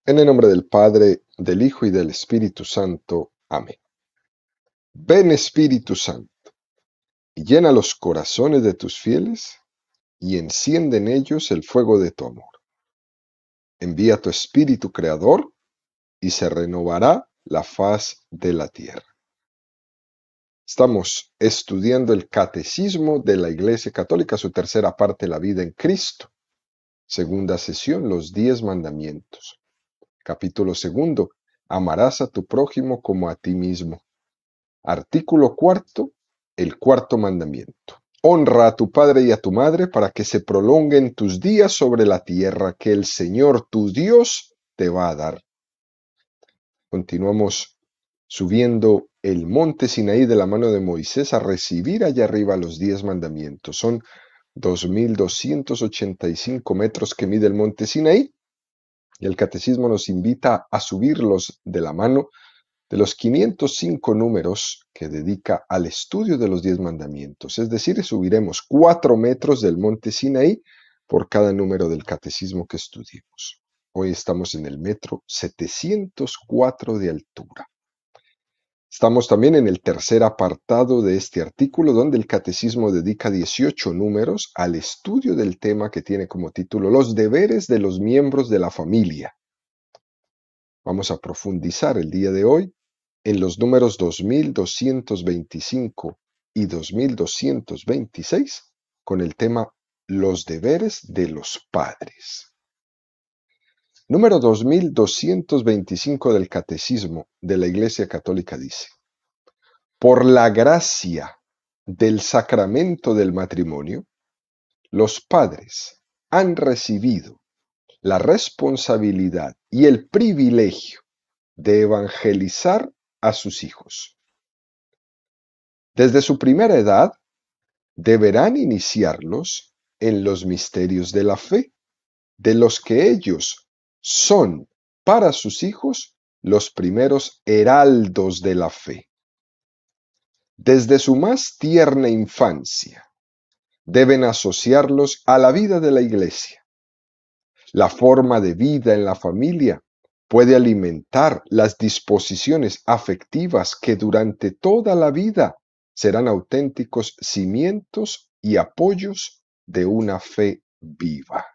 En el nombre del Padre, del Hijo y del Espíritu Santo. Amén. Ven Espíritu Santo, y llena los corazones de tus fieles, y enciende en ellos el fuego de tu amor. Envía tu Espíritu Creador, y se renovará la faz de la tierra. Estamos estudiando el Catecismo de la Iglesia Católica, su tercera parte, la vida en Cristo. Segunda sesión, los 10 mandamientos. Capítulo segundo, amarás a tu prójimo como a ti mismo. Artículo cuarto, el cuarto mandamiento. Honra a tu padre y a tu madre para que se prolonguen tus días sobre la tierra que el Señor tu Dios te va a dar. Continuamos subiendo el monte Sinaí de la mano de Moisés a recibir allá arriba los 10 mandamientos. Son 2285 metros que mide el monte Sinaí. Y el catecismo nos invita a subirlos de la mano de los 505 números que dedica al estudio de los 10 mandamientos. Es decir, subiremos 4 metros del monte Sinaí por cada número del catecismo que estudiemos. Hoy estamos en el metro 704 de altura. Estamos también en el tercer apartado de este artículo, donde el catecismo dedica 18 números al estudio del tema que tiene como título Los deberes de los miembros de la familia. Vamos a profundizar el día de hoy en los números 2225 y 2226 con el tema Los deberes de los padres. Número 2225 del Catecismo de la Iglesia Católica dice: Por la gracia del sacramento del matrimonio, los padres han recibido la responsabilidad y el privilegio de evangelizar a sus hijos. Desde su primera edad, deberán iniciarlos en los misterios de la fe, de los que ellos son para sus hijos los primeros heraldos de la fe. Desde su más tierna infancia, deben asociarlos a la vida de la Iglesia. La forma de vida en la familia puede alimentar las disposiciones afectivas que durante toda la vida serán auténticos cimientos y apoyos de una fe viva.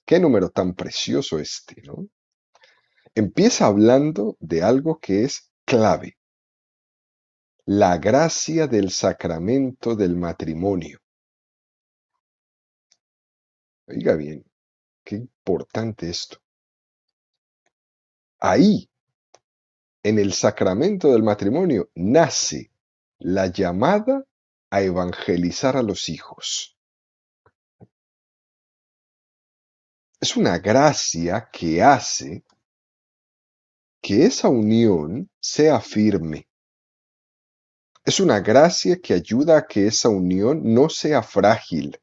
Qué número tan precioso este, ¿no? Empieza hablando de algo que es clave: la gracia del sacramento del matrimonio. Oiga bien, qué importante esto. Ahí, en el sacramento del matrimonio, nace la llamada a evangelizar a los hijos. Es una gracia que hace que esa unión sea firme. Es una gracia que ayuda a que esa unión no sea frágil.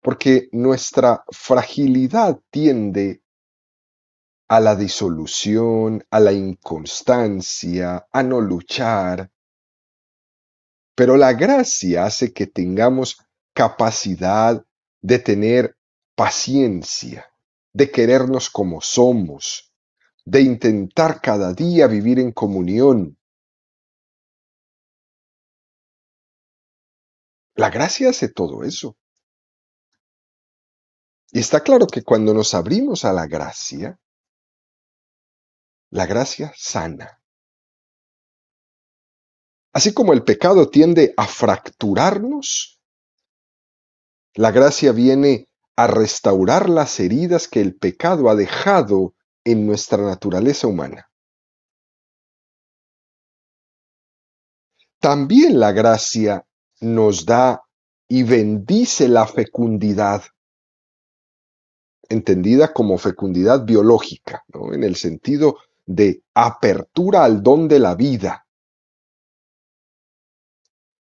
Porque nuestra fragilidad tiende a la disolución, a la inconstancia, a no luchar. Pero la gracia hace que tengamos capacidad de tener paciencia, de querernos como somos, de intentar cada día vivir en comunión. La gracia hace todo eso. Y está claro que cuando nos abrimos a la gracia sana. Así como el pecado tiende a fracturarnos, la gracia viene a restaurar las heridas que el pecado ha dejado en nuestra naturaleza humana. También la gracia nos da y bendice la fecundidad, entendida como fecundidad biológica, ¿no? En el sentido de apertura al don de la vida.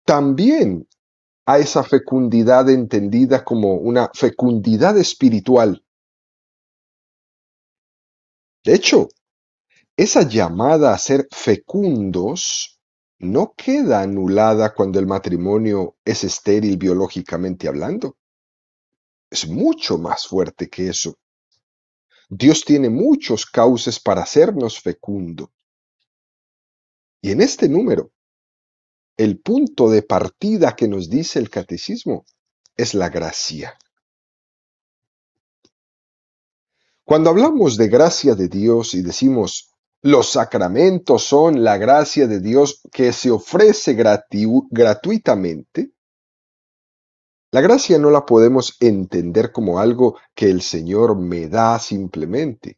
También a esa fecundidad entendida como una fecundidad espiritual. De hecho, esa llamada a ser fecundos no queda anulada cuando el matrimonio es estéril biológicamente hablando. es mucho más fuerte que eso. Dios tiene muchos cauces para hacernos fecundo. Y en este número, el punto de partida que nos dice el catecismo es la gracia. Cuando hablamos de gracia de Dios y decimos los sacramentos son la gracia de Dios que se ofrece gratuitamente, la gracia no la podemos entender como algo que el Señor me da simplemente.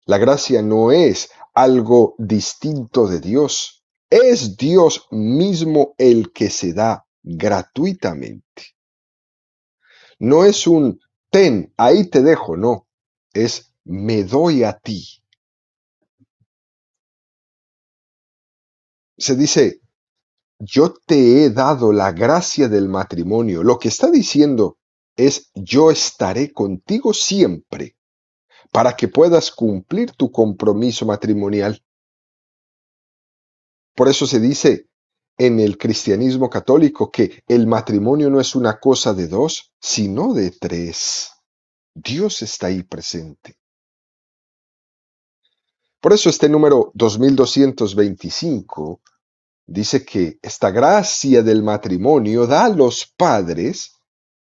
La gracia no es algo distinto de Dios. Es Dios mismo el que se da gratuitamente. No es un ten, ahí te dejo, no. Es me doy a ti. Se dice, yo te he dado la gracia del matrimonio. Lo que está diciendo es, yo estaré contigo siempre para que puedas cumplir tu compromiso matrimonial. Por eso se dice en el cristianismo católico que el matrimonio no es una cosa de dos, sino de tres. Dios está ahí presente. Por eso este número 2225 dice que esta gracia del matrimonio da a los padres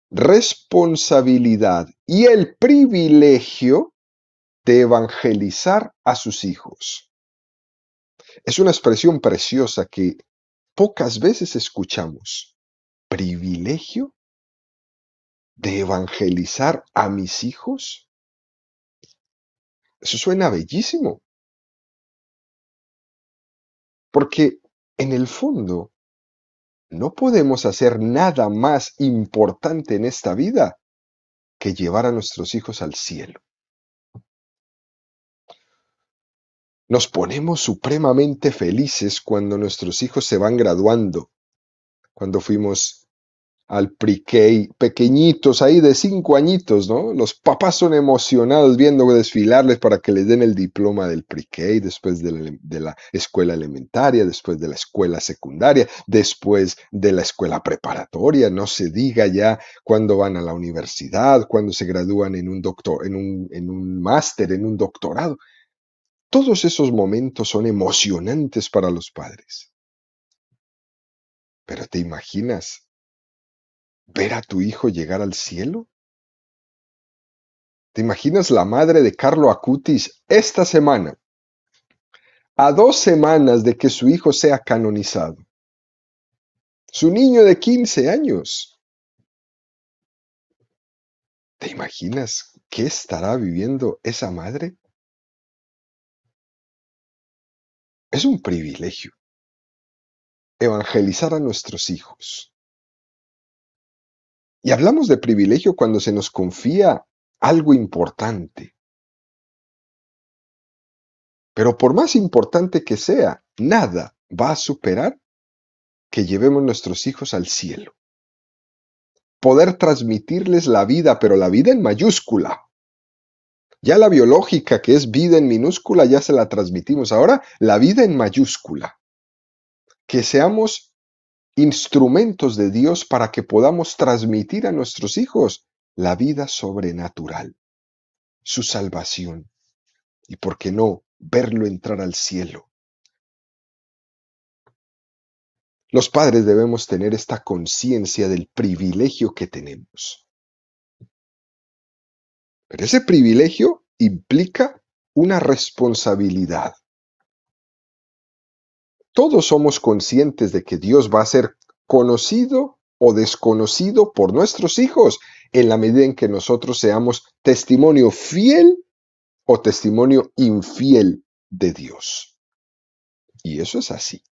responsabilidad y el privilegio de evangelizar a sus hijos. Es una expresión preciosa que pocas veces escuchamos. ¿Privilegio de evangelizar a mis hijos? Eso suena bellísimo, porque en el fondo no podemos hacer nada más importante en esta vida que llevar a nuestros hijos al cielo. Nos ponemos supremamente felices cuando nuestros hijos se van graduando, cuando fuimos al pre-K, pequeñitos ahí de 5 añitos, ¿no? Los papás son emocionados viendo desfilarles para que les den el diploma del pre-K, después de la escuela elementaria, después de la escuela secundaria, después de la escuela preparatoria, no se diga ya cuando van a la universidad, cuando se gradúan en un máster, en un doctorado. Todos esos momentos son emocionantes para los padres. Pero ¿te imaginas ver a tu hijo llegar al cielo? ¿Te imaginas la madre de Carlo Acutis esta semana, a 2 semanas de que su hijo sea canonizado? Su niño de 15 años. ¿Te imaginas qué estará viviendo esa madre? Es un privilegio evangelizar a nuestros hijos. Y hablamos de privilegio cuando se nos confía algo importante. Pero por más importante que sea, nada va a superar que llevemos nuestros hijos al cielo. Poder transmitirles la vida, pero la vida en mayúscula. Ya la biológica, que es vida en minúscula, ya se la transmitimos. Ahora, la vida en mayúscula. Que seamos instrumentos de Dios para que podamos transmitir a nuestros hijos la vida sobrenatural, su salvación. Y por qué no, verlo entrar al cielo. Los padres debemos tener esta conciencia del privilegio que tenemos. Pero ese privilegio implica una responsabilidad. Todos somos conscientes de que Dios va a ser conocido o desconocido por nuestros hijos en la medida en que nosotros seamos testimonio fiel o testimonio infiel de Dios. Y eso es así.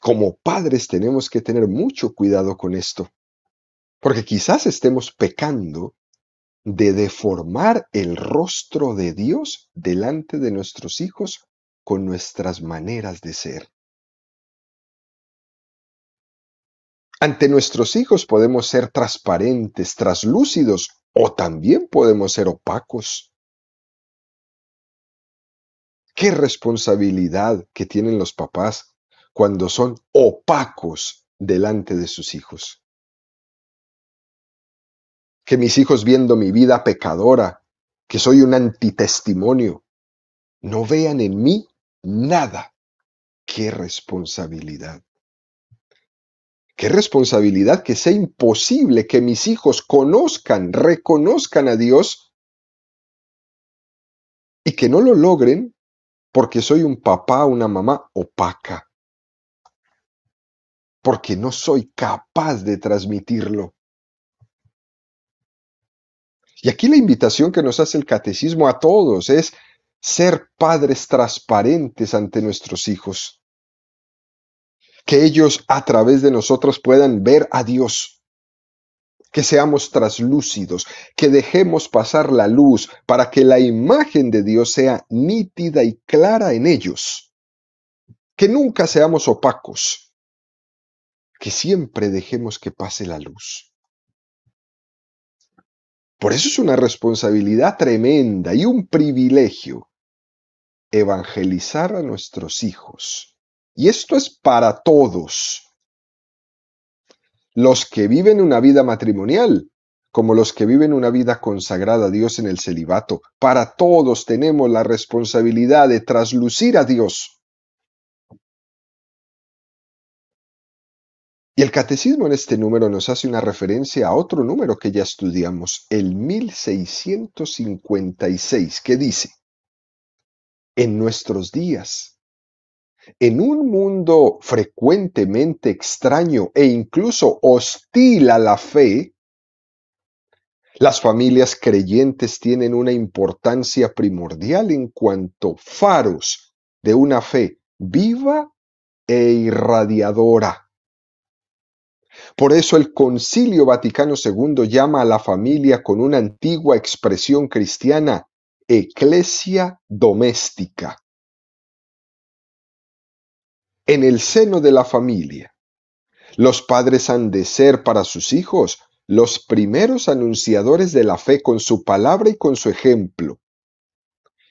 Como padres tenemos que tener mucho cuidado con esto, porque quizás estemos pecando de deformar el rostro de Dios delante de nuestros hijos con nuestras maneras de ser. Ante nuestros hijos podemos ser transparentes, traslúcidos o también podemos ser opacos. ¿Qué responsabilidad que tienen los papás cuando son opacos delante de sus hijos? que mis hijos viendo mi vida pecadora, que soy un antitestimonio, no vean en mí nada. ¡Qué responsabilidad! ¡Qué responsabilidad que sea imposible que mis hijos conozcan, reconozcan a Dios y que no lo logren porque soy un papá, una mamá opaca, porque no soy capaz de transmitirlo? Y aquí la invitación que nos hace el catecismo a todos es ser padres transparentes ante nuestros hijos, que ellos a través de nosotros puedan ver a Dios, que seamos traslúcidos, que dejemos pasar la luz para que la imagen de Dios sea nítida y clara en ellos, que nunca seamos opacos, que siempre dejemos que pase la luz. Por eso es una responsabilidad tremenda y un privilegio evangelizar a nuestros hijos. Y esto es para todos, los que viven una vida matrimonial, como los que viven una vida consagrada a Dios en el celibato. Para todos tenemos la responsabilidad de traslucir a Dios. Y el catecismo en este número nos hace una referencia a otro número que ya estudiamos, el 1656, que dice: en nuestros días, en un mundo frecuentemente extraño e incluso hostil a la fe, las familias creyentes tienen una importancia primordial en cuanto faros de una fe viva e irradiadora. Por eso el Concilio Vaticano II llama a la familia con una antigua expresión cristiana, Ecclesia doméstica. En el seno de la familia, los padres han de ser para sus hijos los primeros anunciadores de la fe con su palabra y con su ejemplo,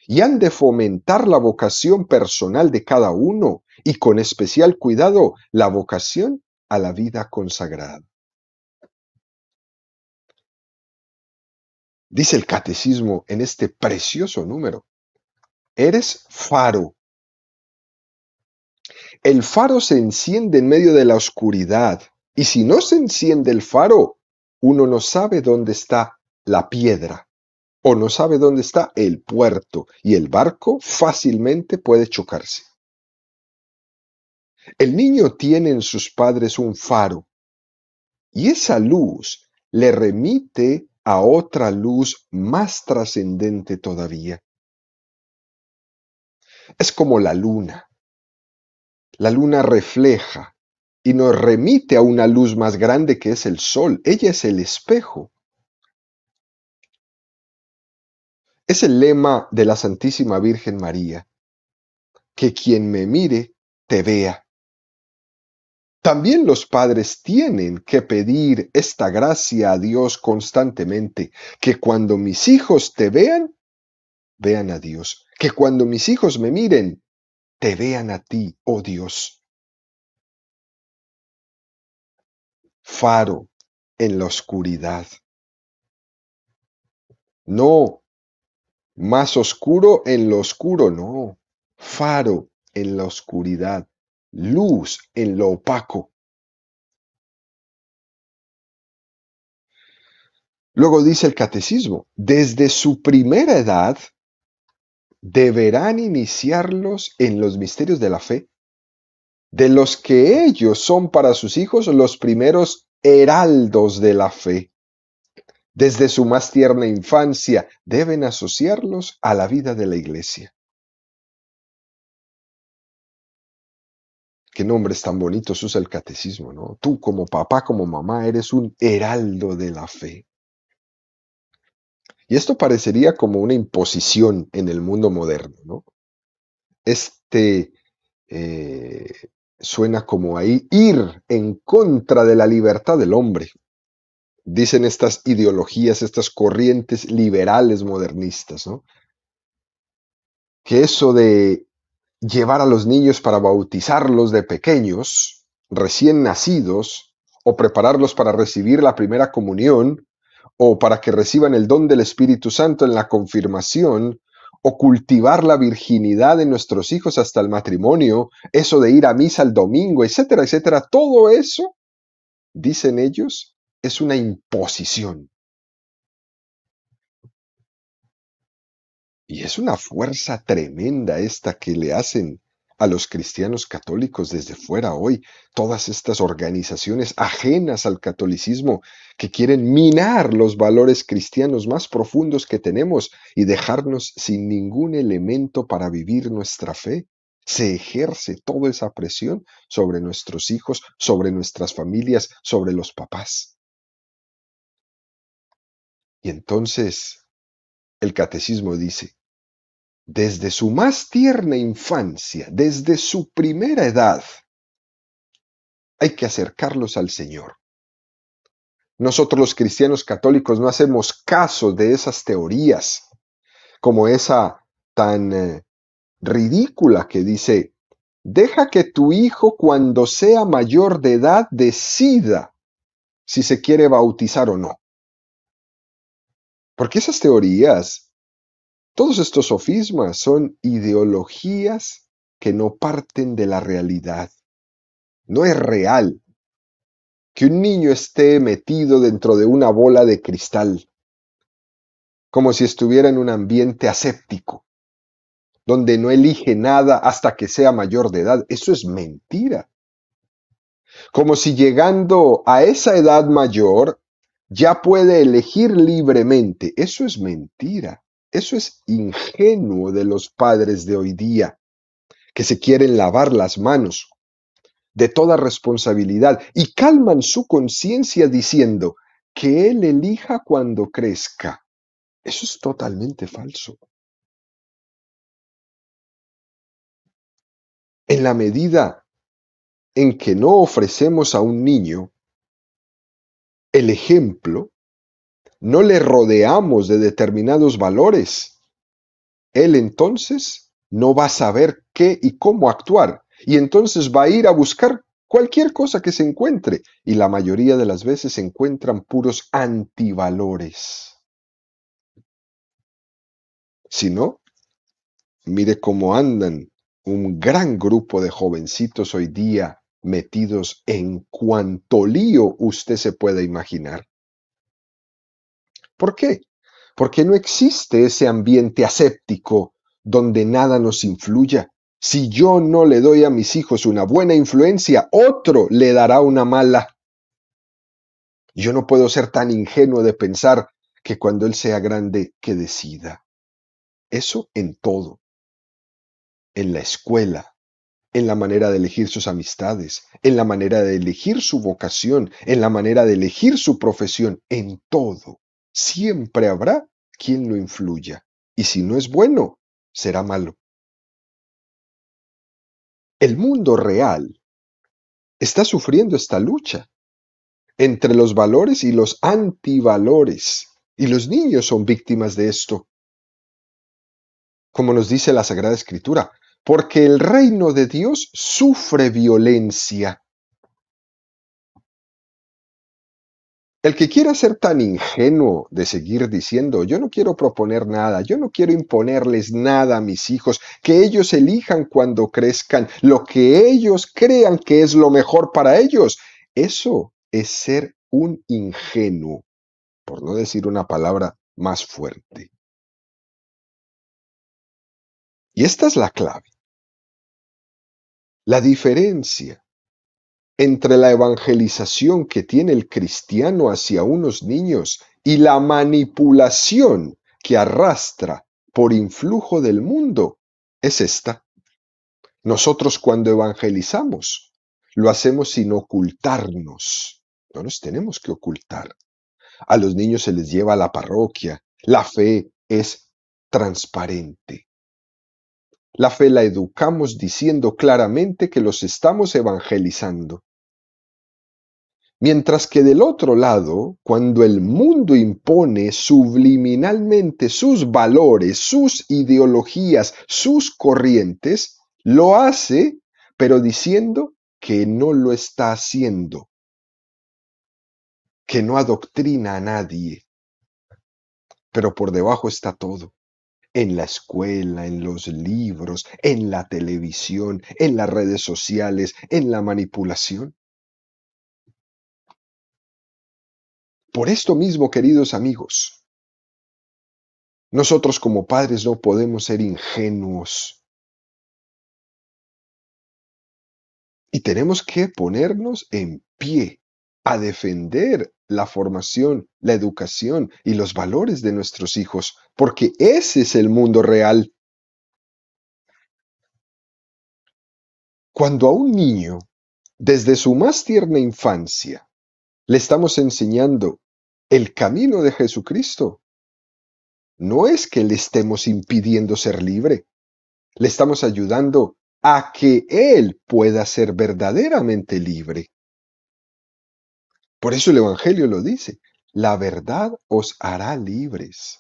y han de fomentar la vocación personal de cada uno y con especial cuidado la vocación a la vida consagrada. Dice el catecismo en este precioso número: eres faro. El faro se enciende en medio de la oscuridad, y si no se enciende el faro, uno no sabe dónde está la piedra, o no sabe dónde está el puerto, y el barco fácilmente puede chocarse. El niño tiene en sus padres un faro, y esa luz le remite a otra luz más trascendente todavía. Es como la luna. La luna refleja y nos remite a una luz más grande que es el sol. Ella es el espejo. Es el lema de la Santísima Virgen María: que quien me mire, te vea. También los padres tienen que pedir esta gracia a Dios constantemente, que cuando mis hijos te vean, vean a Dios. Que cuando mis hijos me miren, te vean a ti, oh Dios. Faro en la oscuridad. No, más oscuro en lo oscuro, no. Faro en la oscuridad. Luz en lo opaco. Luego dice el catecismo: desde su primera edad deberán iniciarlos en los misterios de la fe, de los que ellos son para sus hijos los primeros heraldos de la fe. Desde su más tierna infancia deben asociarlos a la vida de la Iglesia. Qué nombres tan bonitos usa el catecismo, ¿no? Tú como papá, como mamá, eres un heraldo de la fe. Y esto parecería como una imposición en el mundo moderno, ¿no? Este suena como ahí ir en contra de la libertad del hombre. Dicen estas ideologías, estas corrientes liberales modernistas, ¿no? Que eso de llevar a los niños para bautizarlos de pequeños, recién nacidos, o prepararlos para recibir la primera comunión, o para que reciban el don del Espíritu Santo en la confirmación, o cultivar la virginidad de nuestros hijos hasta el matrimonio, eso de ir a misa el domingo, etcétera, etcétera, todo eso, dicen ellos, es una imposición. Y es una fuerza tremenda esta que le hacen a los cristianos católicos desde fuera hoy, todas estas organizaciones ajenas al catolicismo que quieren minar los valores cristianos más profundos que tenemos y dejarnos sin ningún elemento para vivir nuestra fe. Se ejerce toda esa presión sobre nuestros hijos, sobre nuestras familias, sobre los papás. Y entonces el catecismo dice, desde su más tierna infancia, desde su primera edad, hay que acercarlos al Señor. Nosotros los cristianos católicos no hacemos caso de esas teorías, como esa tan ridícula que dice, deja que tu hijo cuando sea mayor de edad decida si se quiere bautizar o no. Porque esas teorías, todos estos sofismas son ideologías que no parten de la realidad. No es real que un niño esté metido dentro de una bola de cristal, como si estuviera en un ambiente aséptico, donde no elige nada hasta que sea mayor de edad. Eso es mentira. Como si llegando a esa edad mayor ya puede elegir libremente. Eso es mentira. Eso es ingenuo de los padres de hoy día, que se quieren lavar las manos de toda responsabilidad y calman su conciencia diciendo que él elija cuando crezca. Eso es totalmente falso. En la medida en que no ofrecemos a un niño el ejemplo, no le rodeamos de determinados valores, él entonces no va a saber qué y cómo actuar, y entonces va a ir a buscar cualquier cosa que se encuentre, y la mayoría de las veces se encuentran puros antivalores. Si no, mire cómo andan un gran grupo de jovencitos hoy día metidos en cuanto lío usted se pueda imaginar. ¿Por qué? Porque no existe ese ambiente aséptico donde nada nos influya. Si yo no le doy a mis hijos una buena influencia, otro le dará una mala. Yo no puedo ser tan ingenuo de pensar que cuando él sea grande, que decida. Eso en todo. En la escuela, en la manera de elegir sus amistades, en la manera de elegir su vocación, en la manera de elegir su profesión, en todo. Siempre habrá quien lo influya. Y si no es bueno, será malo. El mundo real está sufriendo esta lucha entre los valores y los antivalores. Y los niños son víctimas de esto. Como nos dice la Sagrada Escritura, porque el reino de Dios sufre violencia. El que quiera ser tan ingenuo de seguir diciendo, yo no quiero proponer nada, yo no quiero imponerles nada a mis hijos, que ellos elijan cuando crezcan lo que ellos crean que es lo mejor para ellos, eso es ser un ingenuo, por no decir una palabra más fuerte. Y esta es la clave, la diferencia entre la evangelización que tiene el cristiano hacia unos niños y la manipulación que arrastra por influjo del mundo es esta. Nosotros cuando evangelizamos lo hacemos sin ocultarnos. No nos tenemos que ocultar. A los niños se les lleva a la parroquia. La fe es transparente. La fe la educamos diciendo claramente que los estamos evangelizando. Mientras que del otro lado, cuando el mundo impone subliminalmente sus valores, sus ideologías, sus corrientes, lo hace, pero diciendo que no lo está haciendo, que no adoctrina a nadie, pero por debajo está todo. En la escuela, en los libros, en la televisión, en las redes sociales, en la manipulación. Por esto mismo, queridos amigos, nosotros como padres no podemos ser ingenuos y tenemos que ponernos en pie a defender la formación, la educación y los valores de nuestros hijos, porque ese es el mundo real. Cuando a un niño, desde su más tierna infancia, le estamos enseñando el camino de Jesucristo, no es que le estemos impidiendo ser libre, le estamos ayudando a que él pueda ser verdaderamente libre. Por eso el Evangelio lo dice, la verdad os hará libres.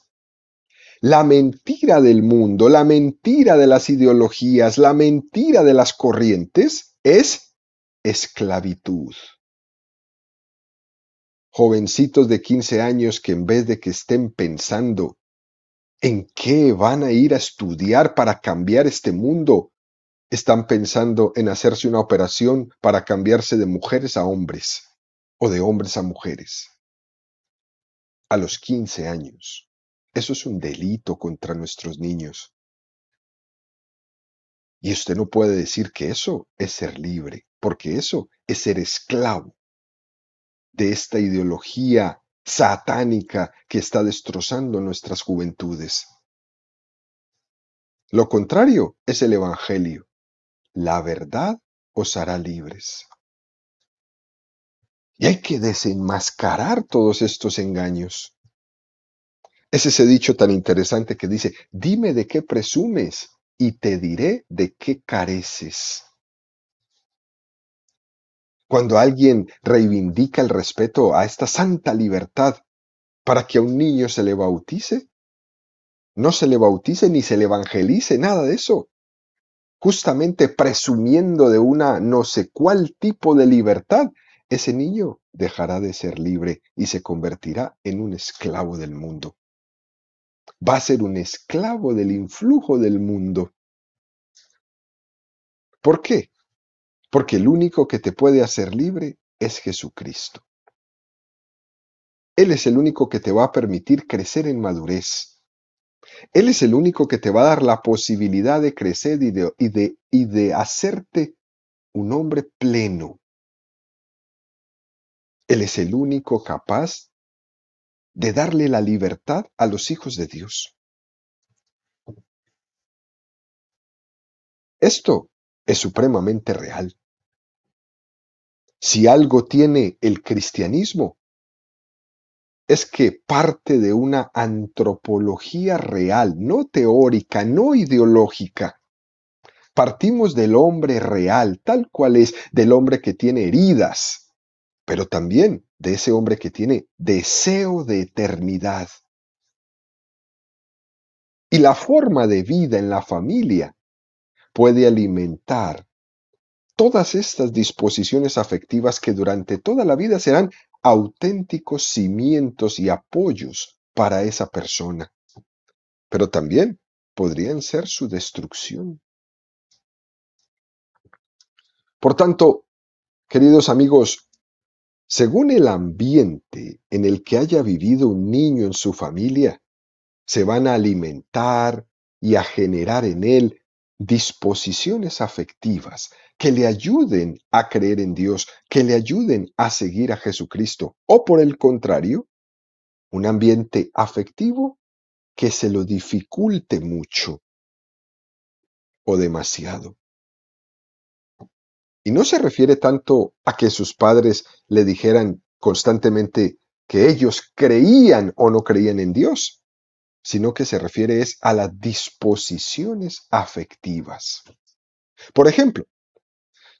La mentira del mundo, la mentira de las ideologías, la mentira de las corrientes es esclavitud. Jovencitos de 15 años que en vez de que estén pensando en qué van a ir a estudiar para cambiar este mundo, están pensando en hacerse una operación para cambiarse de mujeres a hombres o de hombres a mujeres a los 15 años. Eso es un delito contra nuestros niños. Y usted no puede decir que eso es ser libre, porque eso es ser esclavo de esta ideología satánica que está destrozando nuestras juventudes. Lo contrario es el Evangelio. La verdad os hará libres. Y hay que desenmascarar todos estos engaños. Es ese dicho tan interesante que dice, dime de qué presumes y te diré de qué careces. Cuando alguien reivindica el respeto a esta santa libertad para que a un niño se le bautice, no se le bautice ni se le evangelice, nada de eso. Justamente presumiendo de una no sé cuál tipo de libertad, ese niño dejará de ser libre y se convertirá en un esclavo del mundo. Va a ser un esclavo del influjo del mundo. ¿Por qué? Porque el único que te puede hacer libre es Jesucristo. Él es el único que te va a permitir crecer en madurez. Él es el único que te va a dar la posibilidad de crecer y de hacerte un hombre pleno. Él es el único capaz de darle la libertad a los hijos de Dios. Esto es supremamente real. Si algo tiene el cristianismo, es que parte de una antropología real, no teórica, no ideológica. Partimos del hombre real, tal cual es, del hombre que tiene heridas, pero también de ese hombre que tiene deseo de eternidad. Y la forma de vida en la familia puede alimentar todas estas disposiciones afectivas que durante toda la vida serán auténticos cimientos y apoyos para esa persona, pero también podrían ser su destrucción. Por tanto, queridos amigos, según el ambiente en el que haya vivido un niño en su familia, se van a alimentar y a generar en él disposiciones afectivas que le ayuden a creer en Dios, que le ayuden a seguir a Jesucristo, o por el contrario, un ambiente afectivo que se lo dificulte mucho o demasiado. Y no se refiere tanto a que sus padres le dijeran constantemente que ellos creían o no creían en Dios, sino que se refiere es a las disposiciones afectivas. Por ejemplo,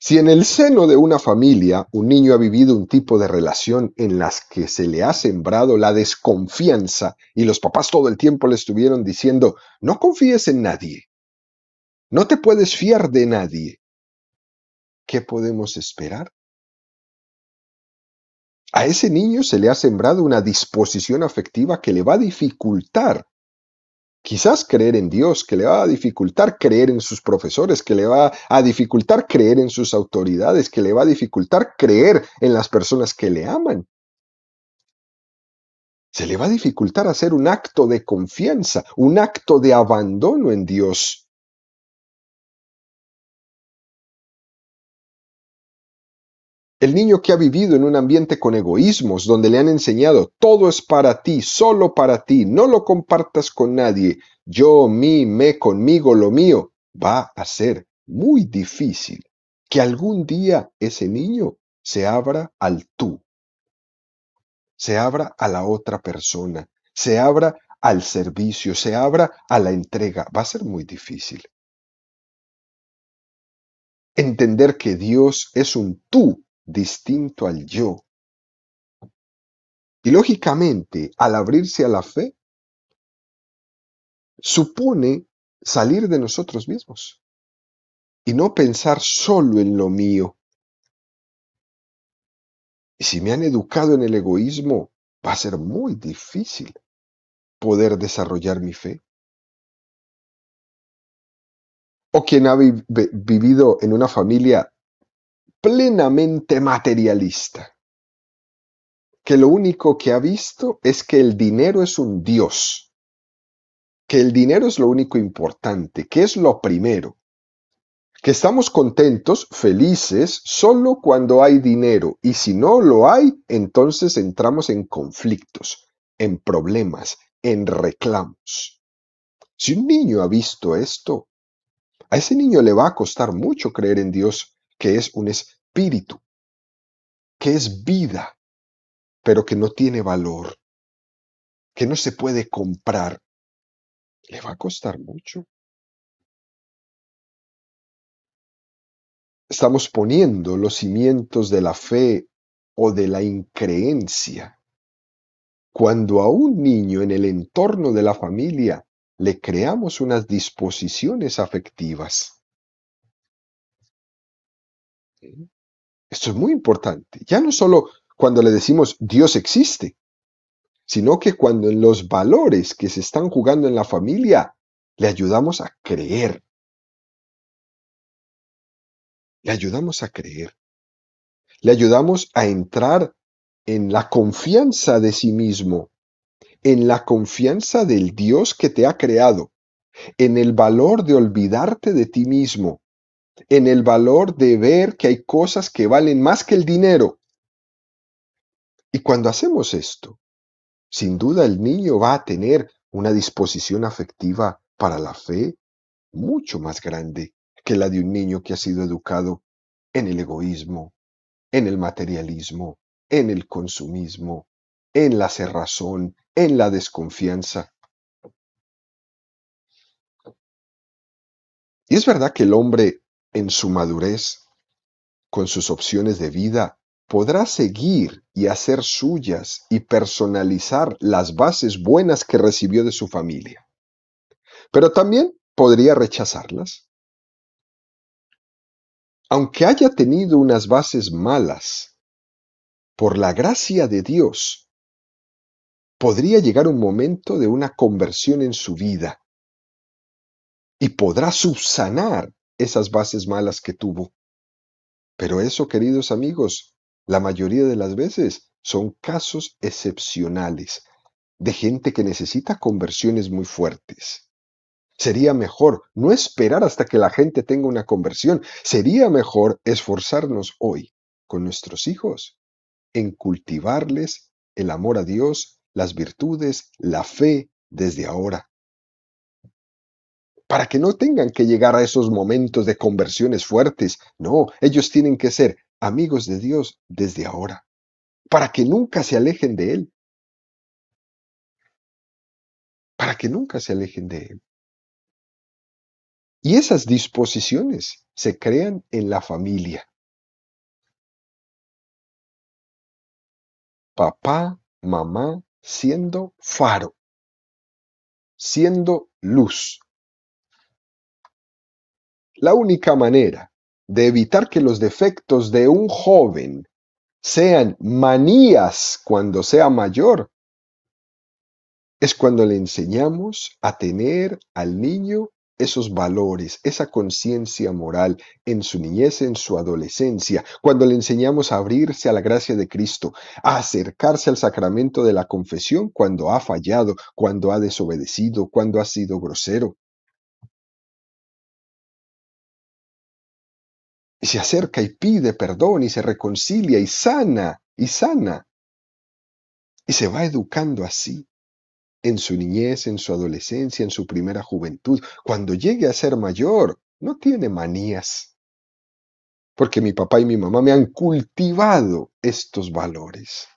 si en el seno de una familia un niño ha vivido un tipo de relación en las que se le ha sembrado la desconfianza y los papás todo el tiempo le estuvieron diciendo, no confíes en nadie, no te puedes fiar de nadie, ¿qué podemos esperar? A ese niño se le ha sembrado una disposición afectiva que le va a dificultar quizás creer en Dios, que le va a dificultar creer en sus profesores, que le va a dificultar creer en sus autoridades, que le va a dificultar creer en las personas que le aman. Se le va a dificultar hacer un acto de confianza, un acto de abandono en Dios. El niño que ha vivido en un ambiente con egoísmos, donde le han enseñado todo es para ti, solo para ti, no lo compartas con nadie, yo, mí, me, conmigo, lo mío, va a ser muy difícil que algún día ese niño se abra al tú, se abra a la otra persona, se abra al servicio, se abra a la entrega. Va a ser muy difícil. Entender que Dios es un tú distinto al yo. Y lógicamente, al abrirse a la fe, supone salir de nosotros mismos y no pensar solo en lo mío. Y si me han educado en el egoísmo, va a ser muy difícil poder desarrollar mi fe. O quien ha vivido en una familia plenamente materialista, que lo único que ha visto es que el dinero es un dios, que el dinero es lo único importante, que es lo primero, que estamos contentos, felices, solo cuando hay dinero, y si no lo hay, entonces entramos en conflictos, en problemas, en reclamos. Si un niño ha visto esto, a ese niño le va a costar mucho creer en Dios, que es un espíritu, que es vida, pero que no tiene valor, que no se puede comprar. Le va a costar mucho. Estamos poniendo los cimientos de la fe o de la increencia cuando a un niño en el entorno de la familia le creamos unas disposiciones afectivas. Esto es muy importante. Ya no solo cuando le decimos Dios existe, sino que cuando en los valores que se están jugando en la familia le ayudamos a creer, le ayudamos a creer, le ayudamos a entrar en la confianza de sí mismo, en la confianza del Dios que te ha creado, en el valor de olvidarte de ti mismo, en el valor de ver que hay cosas que valen más que el dinero. Y cuando hacemos esto, sin duda el niño va a tener una disposición afectiva para la fe mucho más grande que la de un niño que ha sido educado en el egoísmo, en el materialismo, en el consumismo, en la cerrazón, en la desconfianza. Y es verdad que el hombre en su madurez, con sus opciones de vida, podrá seguir y hacer suyas y personalizar las bases buenas que recibió de su familia, pero también podría rechazarlas. Aunque haya tenido unas bases malas, por la gracia de Dios, podría llegar un momento de una conversión en su vida y podrá subsanar esas bases malas que tuvo. Pero eso, queridos amigos, la mayoría de las veces son casos excepcionales de gente que necesita conversiones muy fuertes. Sería mejor no esperar hasta que la gente tenga una conversión. Sería mejor esforzarnos hoy con nuestros hijos en cultivarles el amor a Dios, las virtudes, la fe desde ahora, para que no tengan que llegar a esos momentos de conversiones fuertes. No, ellos tienen que ser amigos de Dios desde ahora, para que nunca se alejen de Él, para que nunca se alejen de Él. Y esas disposiciones se crean en la familia. Papá, mamá, siendo faro, siendo luz. La única manera de evitar que los defectos de un joven sean manías cuando sea mayor, es cuando le enseñamos a tener al niño esos valores, esa conciencia moral en su niñez, en su adolescencia, cuando le enseñamos a abrirse a la gracia de Cristo, a acercarse al sacramento de la confesión cuando ha fallado, cuando ha desobedecido, cuando ha sido grosero. Y se acerca y pide perdón y se reconcilia y sana, y se va educando así en su niñez, en su adolescencia, en su primera juventud. Cuando llegue a ser mayor, no tiene manías, porque mi papá y mi mamá me han cultivado estos valores.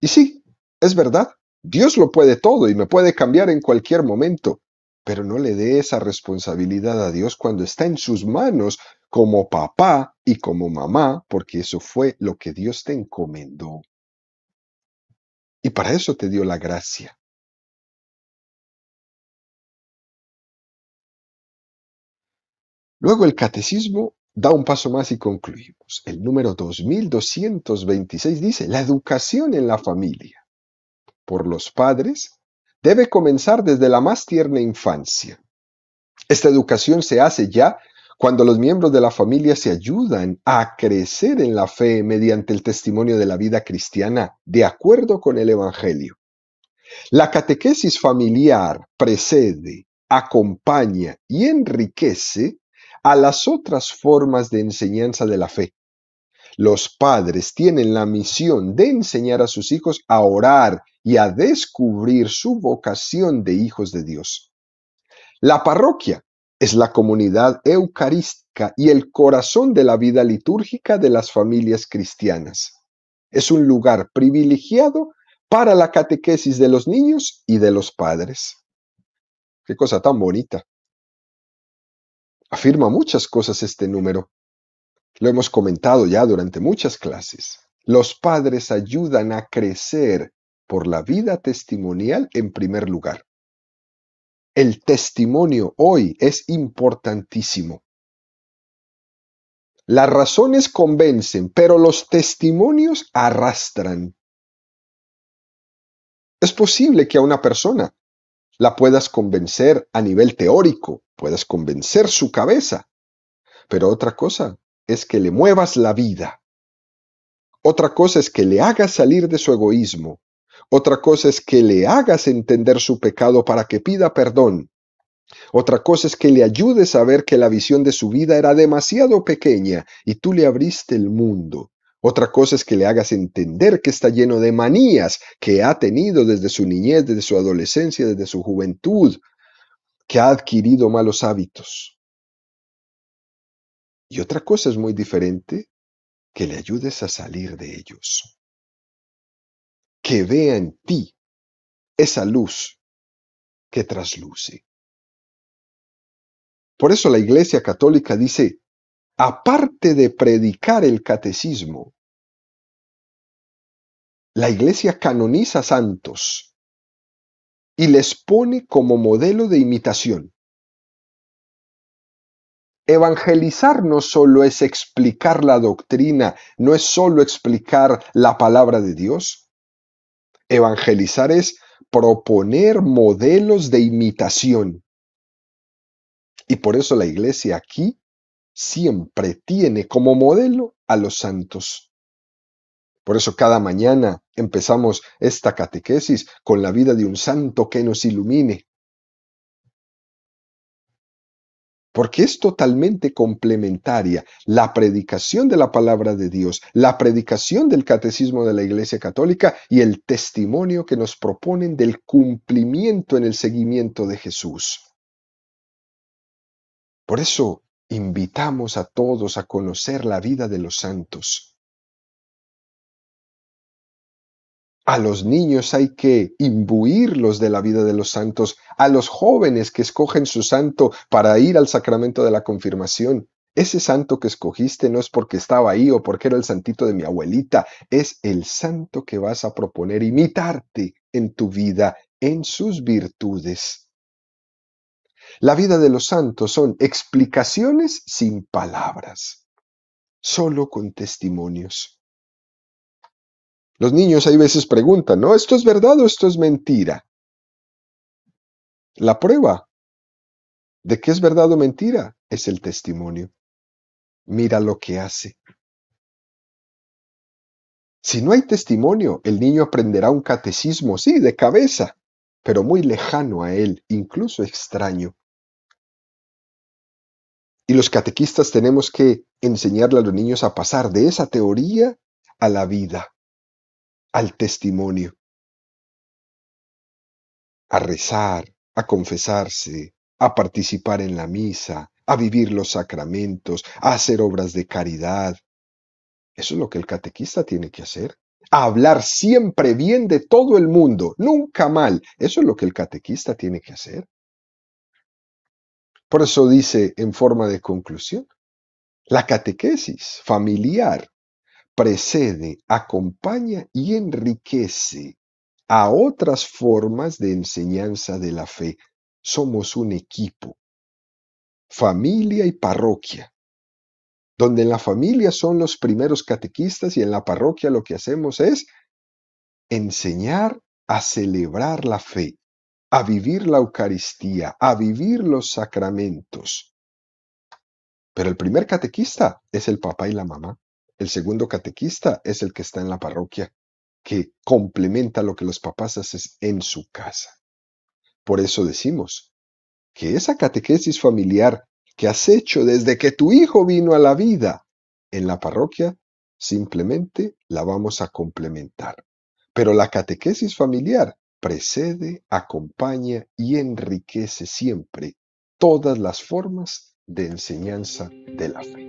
Y sí, es verdad, Dios lo puede todo y me puede cambiar en cualquier momento, pero no le dé esa responsabilidad a Dios cuando está en sus manos como papá y como mamá, porque eso fue lo que Dios te encomendó. Y para eso te dio la gracia. Luego el catecismo da un paso más y concluimos. El número 2226 dice, la educación en la familia por los padres debe comenzar desde la más tierna infancia. Esta educación se hace ya cuando los miembros de la familia se ayudan a crecer en la fe mediante el testimonio de la vida cristiana de acuerdo con el Evangelio. La catequesis familiar precede, acompaña y enriquece a las otras formas de enseñanza de la fe. Los padres tienen la misión de enseñar a sus hijos a orar y a descubrir su vocación de hijos de Dios. La parroquia es la comunidad eucarística y el corazón de la vida litúrgica de las familias cristianas. Es un lugar privilegiado para la catequesis de los niños y de los padres. Qué cosa tan bonita. Afirma muchas cosas este número. Lo hemos comentado ya durante muchas clases. Los padres ayudan a crecer por la vida testimonial en primer lugar. El testimonio hoy es importantísimo. Las razones convencen, pero los testimonios arrastran. Es posible que a una persona la puedas convencer a nivel teórico, puedas convencer su cabeza, pero otra cosa es que le muevas la vida. Otra cosa es que le hagas salir de su egoísmo. Otra cosa es que le hagas entender su pecado para que pida perdón. Otra cosa es que le ayudes a ver que la visión de su vida era demasiado pequeña y tú le abriste el mundo. Otra cosa es que le hagas entender que está lleno de manías que ha tenido desde su niñez, desde su adolescencia, desde su juventud, que ha adquirido malos hábitos. Y otra cosa es muy diferente, que le ayudes a salir de ellos. Que vea en ti esa luz que trasluce. Por eso la Iglesia Católica dice, aparte de predicar el catecismo, la Iglesia canoniza santos y les pone como modelo de imitación. Evangelizar no solo es explicar la doctrina, no es solo explicar la palabra de Dios. Evangelizar es proponer modelos de imitación. Y por eso la Iglesia aquí siempre tiene como modelo a los santos. Por eso cada mañana empezamos esta catequesis con la vida de un santo que nos ilumine. Porque es totalmente complementaria la predicación de la palabra de Dios, la predicación del catecismo de la Iglesia Católica y el testimonio que nos proponen del cumplimiento en el seguimiento de Jesús. Por eso invitamos a todos a conocer la vida de los santos. A los niños hay que imbuirlos de la vida de los santos, a los jóvenes que escogen su santo para ir al sacramento de la confirmación. Ese santo que escogiste no es porque estaba ahí o porque era el santito de mi abuelita, es el santo que vas a proponer imitarte en tu vida, en sus virtudes. La vida de los santos son explicaciones sin palabras. solo con testimonios. Los niños hay veces preguntan, ¿no? ¿Esto es verdad o esto es mentira? La prueba de que es verdad o mentira es el testimonio. Mira lo que hace. Si no hay testimonio, el niño aprenderá un catecismo, sí, de cabeza, pero muy lejano a él, incluso extraño. Y los catequistas tenemos que enseñarle a los niños a pasar de esa teoría a la vida, al testimonio, a rezar, a confesarse, a participar en la misa, a vivir los sacramentos, a hacer obras de caridad. Eso es lo que el catequista tiene que hacer. A hablar siempre bien de todo el mundo, nunca mal. Eso es lo que el catequista tiene que hacer. Por eso dice en forma de conclusión, la catequesis familiar precede, acompaña y enriquece a otras formas de enseñanza de la fe. Somos un equipo, familia y parroquia, donde en la familia son los primeros catequistas y en la parroquia lo que hacemos es enseñar a celebrar la fe, a vivir la Eucaristía, a vivir los sacramentos. Pero el primer catequista es el papá y la mamá. El segundo catequista es el que está en la parroquia, que complementa lo que los papás hacen en su casa. Por eso decimos que esa catequesis familiar que has hecho desde que tu hijo vino a la vida en la parroquia, simplemente la vamos a complementar. Pero la catequesis familiar precede, acompaña y enriquece siempre todas las formas de enseñanza de la fe.